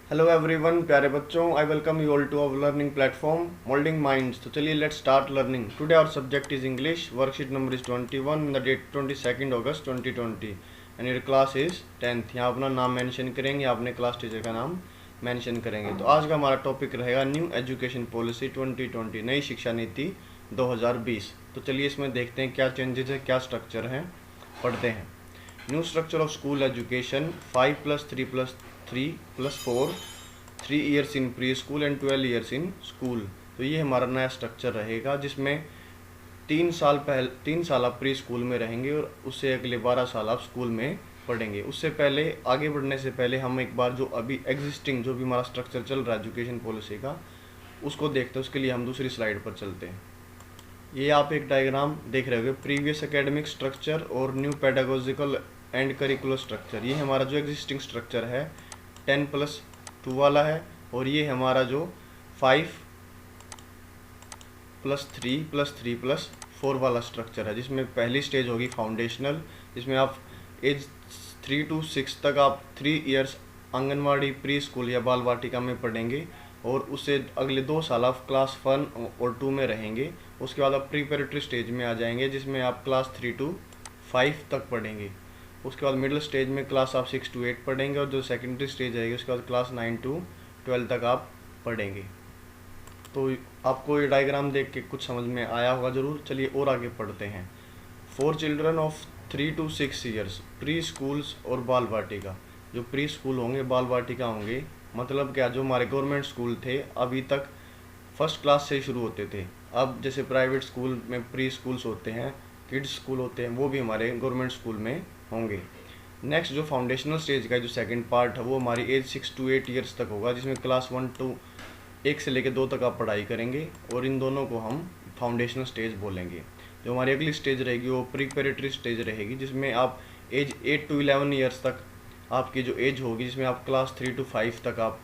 Hello everyone, प्यारे बच्चों, I welcome you all to our learning platform molding minds. तो चलिए let's start learning. Today our subject is English. Worksheet number is 21 in the date 22 August 2020 and your class is 10th। यहाँ अपना नाम mention करेंगे, अपने class teacher का नाम mention करेंगे। तो आज का हमारा टॉपिक रहेगा न्यू एजुकेशन पॉलिसी 2020, नई शिक्षा नीति 2020। तो चलिए इसमें देखते हैं क्या चेंजेस है, क्या स्ट्रक्चर है, पढ़ते हैं। New structure of school education 5+3+3+4 3 years in pre school and 12 years in school. तो ये हमारा नया स्ट्रक्चर रहेगा, जिसमें 3 साल आप प्री स्कूल में रहेंगे और उससे अगले 12 साल आप स्कूल में पढ़ेंगे। उससे पहले, आगे बढ़ने से पहले हम एक बार जो अभी एग्जिस्टिंग जो भी हमारा स्ट्रक्चर चल रहा है एजुकेशन पॉलिसी का, उसको देखते हैं। उसके लिए हम दूसरी स्लाइड पर चलते हैं। ये आप एक डायग्राम देख रहे होगे, प्रीवियस एकेडमिक स्ट्रक्चर और new pedagogical and curricular structure. ये हमारा जो एग्जिस्टिंग स्ट्रक्चर है 10+2 वाला है, और ये हमारा जो 5+3+3+4 वाला स्ट्रक्चर है, जिसमें पहली स्टेज होगी फाउंडेशनल, जिसमें आप एज 3 to 6 तक आप 3 ईयर्स आंगनवाड़ी, प्री स्कूल या बाल वाटिका में पढ़ेंगे, और उससे अगले 2 साल आप क्लास 1 और 2 में रहेंगे। उसके बाद आप प्रीपेरेटरी स्टेज में आ जाएंगे, जिसमें आप क्लास 3 to 5 तक पढ़ेंगे। उसके बाद मिडिल स्टेज में क्लास आप 6 to 8 पढ़ेंगे, और जो सेकेंडरी स्टेज आएगी उसके बाद क्लास 9 to 12 तक आप पढ़ेंगे। तो आपको ये डायग्राम देख के कुछ समझ में आया होगा ज़रूर। चलिए और आगे पढ़ते हैं। For children of 3 to 6 years pre schools और बाल वाटिका। जो प्री स्कूल होंगे, बाल वाटिका होंगे, मतलब क्या, जो हमारे गवर्नमेंट स्कूल थे अभी तक फर्स्ट क्लास से शुरू होते थे। अब जैसे प्राइवेट स्कूल में प्री स्कूल्स होते हैं, किड्स स्कूल होते हैं, वो भी हमारे गवर्नमेंट स्कूल में होंगे। नेक्स्ट जो फाउंडेशनल स्टेज का जो सेकंड पार्ट है, वो हमारी एज 6 to 8 ईयर्स तक होगा, जिसमें क्लास 1 से लेकर 2 तक आप पढ़ाई करेंगे, और इन दोनों को हम फाउंडेशनल स्टेज बोलेंगे। जो हमारी अगली स्टेज रहेगी वो प्रीपेरेटरी स्टेज रहेगी, जिसमें आप एज 8 to 11 ईयर्स तक आपकी जो एज होगी, जिसमें आप क्लास 3 to 5 तक आप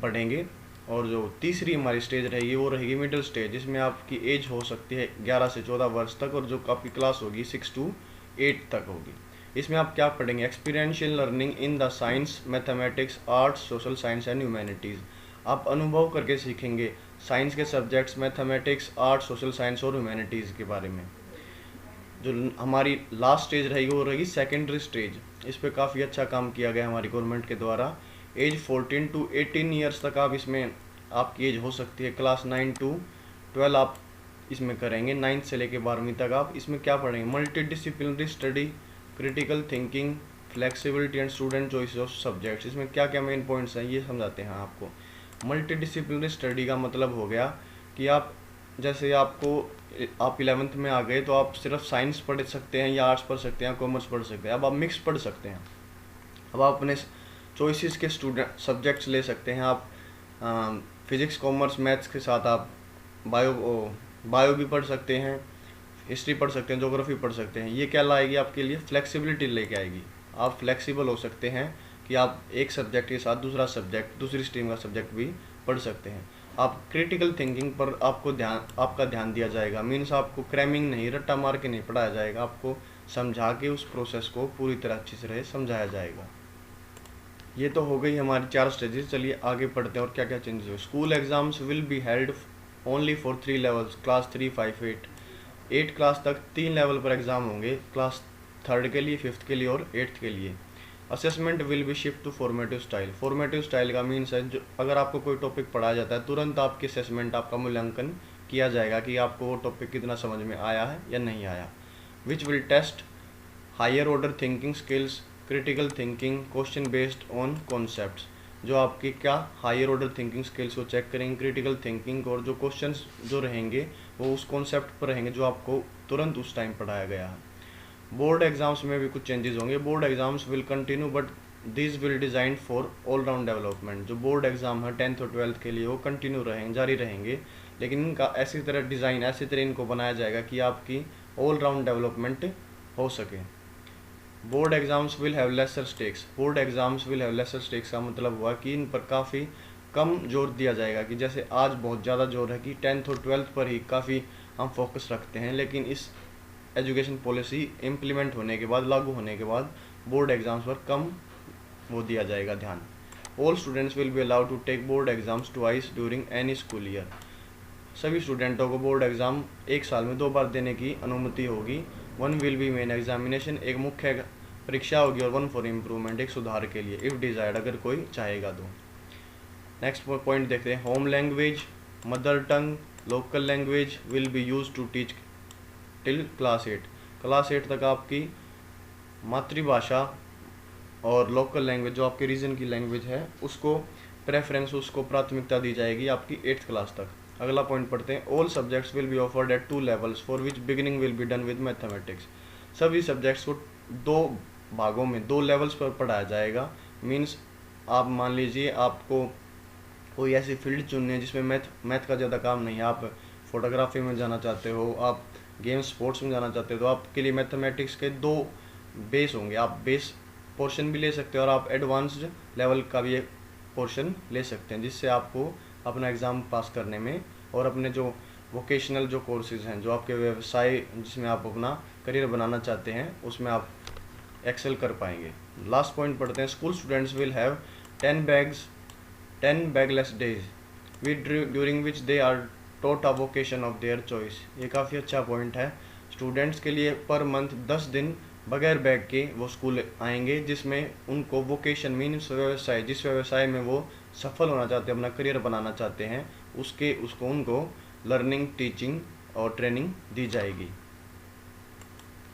पढ़ेंगे। और जो तीसरी हमारी स्टेज रहेगी वो रहेगी मिडिल स्टेज, जिसमें आपकी एज हो सकती है 11 से 14 वर्ष तक, और जो आपकी क्लास होगी 6 to 8 तक होगी। इसमें आप क्या पढ़ेंगे? Experiential learning in the science, mathematics, arts, social science and humanities. आप अनुभव करके सीखेंगे साइंस के subjects, mathematics, arts, social science और ह्यूमैनिटीज़ के बारे में। जो हमारी लास्ट स्टेज रहेगी वो रहेगी सेकेंडरी स्टेज। इस पर काफ़ी अच्छा काम किया गया हमारी गवर्नमेंट के द्वारा। एज 14 to 18 ईयर्स तक आप इसमें आपकी एज हो सकती है। क्लास 9 to 12 आप इसमें करेंगे। 9th से लेकर 12वीं तक आप इसमें क्या पढ़ेंगे? Multi disciplinary study, critical thinking, flexibility and student choice of subjects. इसमें क्या क्या मेन पॉइंट्स हैं ये समझाते हैं आपको। मल्टी डिसिप्लिनरी स्टडी का मतलब हो गया कि आप, जैसे आप 11th में आ गए तो आप सिर्फ साइंस पढ़ सकते हैं, या आर्ट्स पढ़ सकते हैं, कॉमर्स पढ़ सकते हैं। अब आप मिक्स पढ़ सकते हैं। अब आप अपने चॉइसेस के स्टूडेंट सब्जेक्ट्स ले सकते हैं। आप फिज़िक्स, कॉमर्स, मैथ्स के साथ आप बायो भी पढ़ सकते हैं, हिस्ट्री पढ़ सकते हैं, ज्योग्राफी पढ़ सकते हैं। ये क्या लाएगी आपके लिए? फ्लेक्सिबिलिटी लेके आएगी। आप फ्लेक्सिबल हो सकते हैं कि आप एक सब्जेक्ट के साथ दूसरा सब्जेक्ट, दूसरी स्ट्रीम का सब्जेक्ट भी पढ़ सकते हैं। आप क्रिटिकल थिंकिंग पर आपका ध्यान दिया जाएगा। मीन्स आपको क्रैमिंग नहीं, रट्टा मार के नहीं पढ़ाया जाएगा, आपको समझा के उस प्रोसेस को पूरी तरह अच्छी से समझाया जाएगा। ये तो हो गई हमारी 4 स्टेजेस। चलिए आगे पढ़ते हैं और क्या क्या चेंजेस हुए। School exams will be held only for 3 levels, class 3, 5, 8 class तक 3 लेवल पर एग्ज़ाम होंगे, क्लास 3rd के लिए, 5th के लिए और 8th के लिए। Assessment will be shift to formative style. Formative style का मीन्स है, जो अगर आपको कोई टॉपिक पढ़ाया जाता है तुरंत आपकी असेसमेंट, आपका मूल्यांकन किया जाएगा कि आपको वो टॉपिक कितना समझ में आया है या नहीं आया। Which will test higher order thinking skills, critical thinking, question based on concepts. जो आपकी क्या हायर ऑर्डर थिंकिंग स्किल्स को चेक करेंगे, क्रिटिकल थिंकिंग, और जो क्वेश्चंस जो रहेंगे वो उस कॉन्सेप्ट पर रहेंगे जो आपको तुरंत उस टाइम पढ़ाया गया है। बोर्ड एग्जाम्स में भी कुछ चेंजेस होंगे। Board exams will continue but this will design for all round development. जो बोर्ड एग्जाम है 10th और 12th के लिए वो कंटिन्यू रहेंगे, जारी रहेंगे, लेकिन इनका ऐसी तरह डिज़ाइन, ऐसी तरह इनको बनाया जाएगा कि आपकी ऑल राउंड डेवलपमेंट हो सके। Board exams will have laser stakes. Board exams will have laser stakes का मतलब हुआ कि इन पर काफ़ी कम जोर दिया जाएगा। कि जैसे आज बहुत ज़्यादा जोर है कि 10th और 12th पर ही काफ़ी हम फोकस रखते हैं, लेकिन इस एजुकेशन पॉलिसी इम्प्लीमेंट होने के बाद, लागू होने के बाद, बोर्ड एग्ज़ाम्स पर कम वो दिया जाएगा ध्यान। All students will be allowed to take board exams twice during any school year. सभी स्टूडेंटों को बोर्ड एग्ज़ाम एक साल में 2 बार देने की अनुमति होगी। One will be main examination, एक मुख्य परीक्षा होगी, और वन फॉर इम्प्रूवमेंट, एक सुधार के लिए, इफ़ डिजायर्ड, अगर कोई चाहेगा तो। नेक्स्ट पॉइंट देखते हैं, home language, mother tongue, local language will be use to teach till class 8। Class 8 तक आपकी मातृभाषा और लोकल लैंग्वेज जो आपके रीजन की लैंग्वेज है उसको प्रेफरेंस, उसको प्राथमिकता दी जाएगी आपकी 8th क्लास तक। अगला पॉइंट पढ़ते हैं, all subjects will be offered eight 2 levels for which beginning will be done with mathematics. सभी सब्जेक्ट्स को 2 भागों में 2 लेवल्स पर पढ़ाया जाएगा। मीन्स आप मान लीजिए आपको कोई ऐसी फील्ड चुननी है जिसमें मैथ का ज़्यादा काम नहीं है, आप फोटोग्राफी में जाना चाहते हो, आप गेम्स स्पोर्ट्स में जाना चाहते हो, तो आपके लिए मैथमेटिक्स के 2 बेस होंगे। आप बेस पोर्शन भी ले सकते हो और आप एडवांस्ड लेवल का भी एक पोर्शन ले सकते हैं, जिससे आपको अपना एग्ज़ाम पास करने में और अपने जो वोकेशनल जो कोर्सेज हैं, जो आपके व्यवसाय जिसमें आप अपना करियर बनाना चाहते हैं, उसमें आप एक्सेल कर पाएंगे। लास्ट पॉइंट पढ़ते हैं, school students will have 10 bagless days during which they are taught a vocation of their choice. ये काफ़ी अच्छा पॉइंट है। स्टूडेंट्स के लिए पर मंथ 10 दिन बगैर बैग के वो स्कूल आएंगे, जिसमें उनको वोकेशन मीन्स व्यवसाय, जिस व्यवसाय में वो सफल होना चाहते हैं, अपना करियर बनाना चाहते हैं, उसको उनको लर्निंग, टीचिंग और ट्रेनिंग दी जाएगी।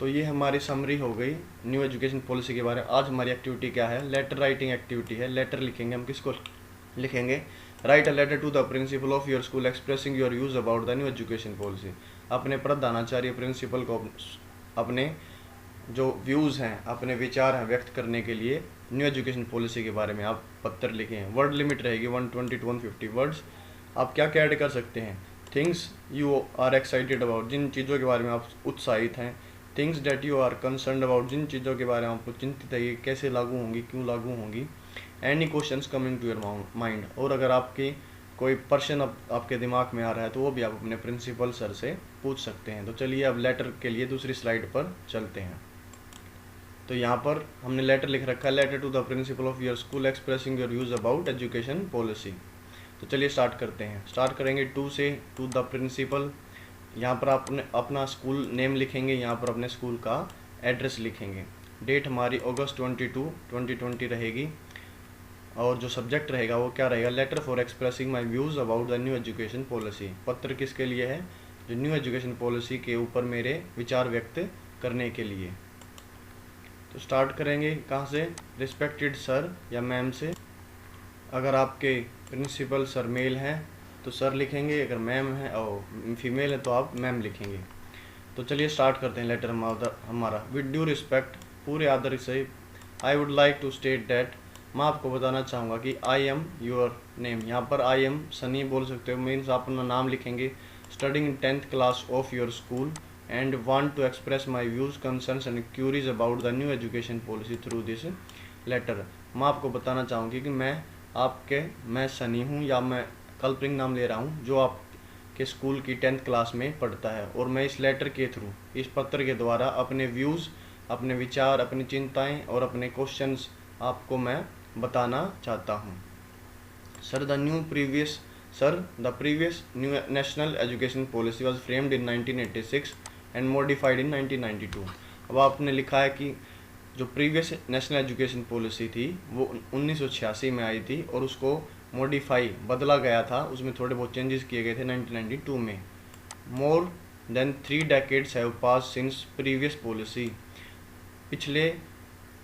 तो ये हमारी समरी हो गई न्यू एजुकेशन पॉलिसी के बारे में। आज हमारी एक्टिविटी क्या है, लेटर राइटिंग एक्टिविटी है। लेटर लिखेंगे, हम किसको लिखेंगे, write a letter to the principal of your school expressing your views about the new education policy. अपने प्रधानाचार्य प्रिंसिपल को अपने जो व्यूज़ हैं, अपने विचार हैं व्यक्त करने के लिए न्यू एजुकेशन पॉलिसी के बारे में आप पत्र लिखें। वर्ड लिमिट रहेगी 120 to 150 वर्ड्स। आप क्या क्या ऐड कर सकते हैं, things you are excited about, जिन चीज़ों के बारे में आप उत्साहित हैं, things that you are concern about, जिन चीज़ों के बारे में आपको चिंतित है, ये कैसे लागू होंगी, क्यों लागू होंगी, any questions coming to your mind, और अगर आपकी कोई पर्सन आपके दिमाग में आ रहा है तो वो भी आप अपने प्रिंसिपल सर से पूछ सकते हैं। तो चलिए अब लेटर के लिए दूसरी स्लाइड पर चलते हैं। तो यहाँ पर हमने लेटर लिख रखा है, letter to the principal of your school expressing your views about education policy. तो चलिए स्टार्ट करते हैं। स्टार्ट करेंगे टू से, टू द प्रिंसिपल। यहाँ पर आपने अपना स्कूल नेम लिखेंगे, यहाँ पर अपने स्कूल का एड्रेस लिखेंगे। डेट हमारी अगस्त 22, 2020 रहेगी, और जो सब्जेक्ट रहेगा वो क्या रहेगा, letter for expressing my views about the new education policy. पत्र किसके लिए है, जो न्यू एजुकेशन पॉलिसी के ऊपर मेरे विचार व्यक्त करने के लिए। तो स्टार्ट करेंगे कहाँ से, रिस्पेक्टेड सर या मैम से। अगर आपके प्रिंसिपल सर मेल हैं तो सर लिखेंगे, अगर मैम है और फीमेल है तो आप मैम लिखेंगे। तो चलिए स्टार्ट करते हैं लेटर हमारा। विद ड्यू रिस्पेक्ट, पूरे आदर से, I would like to state that, मैं आपको बताना चाहूँगा कि आई एम योर नेम, यहाँ पर आई एम सनी बोल सकते हो, मीन्स आप अपना नाम लिखेंगे, studying in 10th class of your school and want to express my views, concerns and queries about the new education policy through this letter। मैं आपको बताना चाहूँगी कि मैं सनी हूँ, या मैं कल्परिंग नाम ले रहा हूँ, जो आपके स्कूल की 10th क्लास में पढ़ता है, और मैं इस लेटर के थ्रू, इस पत्र के द्वारा अपने व्यूज़, अपने विचार, अपनी चिंताएं और अपने क्वेश्चंस आपको मैं बताना चाहता हूँ। Sir the previous new national education policy was framed in 1986 and modified इन 1992। अब आपने लिखा है कि जो प्रीवियस नेशनल एजुकेशन पॉलिसी थी वो 1986 में आई थी, और उसको मॉडिफाई बदला गया था, उसमें थोड़े बहुत चेंजेस किए गए थे 1992 में। More than 3 decades have pass since previous policy, पिछले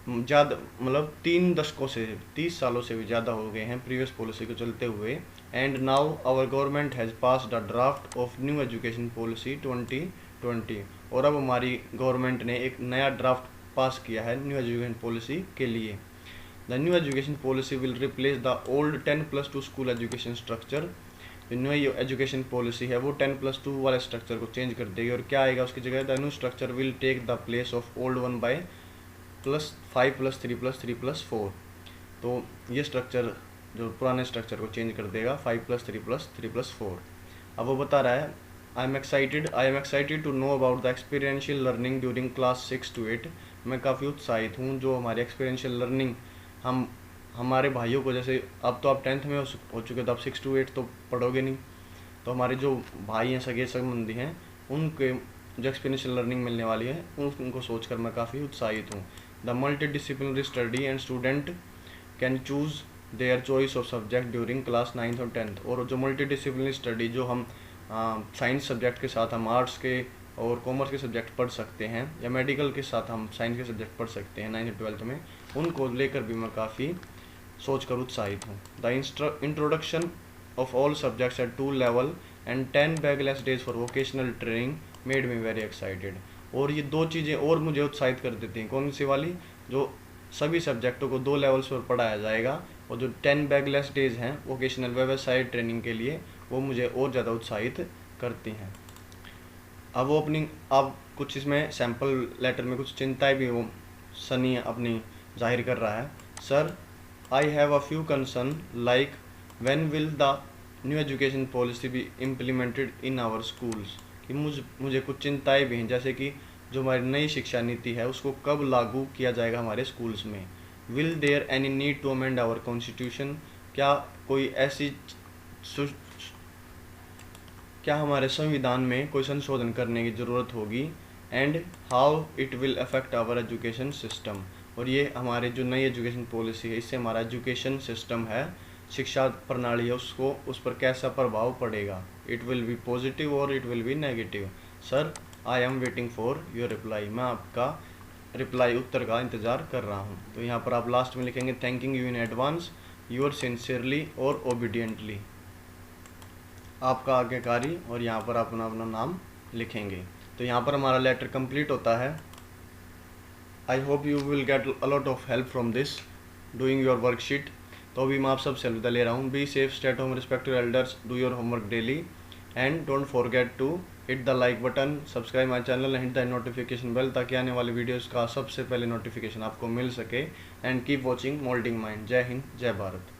ज़्यादा मतलब 3 दशकों से, 30 सालों से भी ज़्यादा हो गए हैं प्रीवियस पॉलिसी को चलते हुए। And now our government has passed a draft of new education policy 2020, और अब हमारी गवर्नमेंट ने एक नया ड्राफ्ट पास किया है न्यू एजुकेशन पॉलिसी के लिए। The new education policy will replace the old 10+2 school education structure. जो न्यू एजुकेशन पॉलिसी है वो 10+2 वाले स्ट्रक्चर को चेंज कर देगी, और क्या आएगा उसकी जगह, the new structure will take the place of old 1 by +5+3+3+4। तो ये स्ट्रक्चर जो पुराने स्ट्रक्चर को चेंज कर देगा 5+3+3+4। अब वो बता रहा है, I am excited to know about the experiential learning during class 6 to 8। मैं काफ़ी उत्साहित हूँ जो हमारी एक्सपीरियंशियल लर्निंग हम हमारे भाइयों को, जैसे अब तो आप 10th में हो चुके, तो आप 6 to 8 तो पढ़ोगे नहीं, तो हमारे जो भाई हैं, सगे संबंधी हैं, उनके जो एक्सपीरियंशियल लर्निंग मिलने वाली है उनको सोचकर मैं काफ़ी उत्साहित हूँ। The multi disciplinary study and student can choose their choice of subject during class 9th और 10th। और जो मल्टी डिसिप्लिनरी स्टडी, जो हम साइंस सब्जेक्ट के साथ हम आर्ट्स के और कॉमर्स के सब्जेक्ट पढ़ सकते हैं, या मेडिकल के साथ हम साइंस के सब्जेक्ट पढ़ सकते हैं 9th और 12th में, उनको लेकर भी मैं काफ़ी सोचकर उत्साहित हूँ। The introduction of all subjects at 2 level and 10 backless days for vocational training made me very excited। और ये दो चीज़ें और मुझे उत्साहित कर देती हैं। कौन सी वाली? जो सभी सब्जेक्टों को 2 लेवल्स पर पढ़ाया जाएगा, और जो 10 बैकलेस डेज हैं वोकेशनल व्यवसाय ट्रेनिंग के लिए, वो मुझे और ज़्यादा उत्साहित करती हैं। अब कुछ इसमें सैम्पल लेटर में कुछ चिंताएं भी वो सनी अपनी जाहिर कर रहा है। Sir, I have a few concern like when will the new education policy be implemented in our schools। कि मुझे कुछ चिंताएं भी हैं, जैसे कि जो हमारी नई शिक्षा नीति है उसको कब लागू किया जाएगा हमारे स्कूल्स में। will there any need to amend our constitution। क्या कोई ऐसी क्या हमारे संविधान में कोई संशोधन करने की ज़रूरत होगी। And how it will affect our education system. और ये हमारे जो नई एजुकेशन पॉलिसी है, इससे हमारा एजुकेशन सिस्टम है, शिक्षा प्रणाली है, उसको उस पर कैसा प्रभाव पड़ेगा। इट विल बी पॉजिटिव और it will be negative. Sir, I am waiting for your reply. मैं आपका रिप्लाई, उत्तर का इंतज़ार कर रहा हूँ। तो यहाँ पर आप लास्ट में लिखेंगे thanking you in advance your sincerely और ओबीडियंटली, आपका आज्ञाकारी, और यहाँ पर अपना अपना नाम लिखेंगे। तो यहाँ पर हमारा लेटर कंप्लीट होता है। I hope you will get a lot of help from this doing your worksheet. तो अभी मैं आप सबसे अलविदा ले रहा हूँ। Be safe, stay at home, respect your elders, do your homework daily, and don't forget to hit the like button, subscribe my channel, hit the notification bell, ताकि आने वाले वीडियोस का सबसे पहले नोटिफिकेशन आपको मिल सके। And keep watching moulding mind. जय हिंद, जय भारत।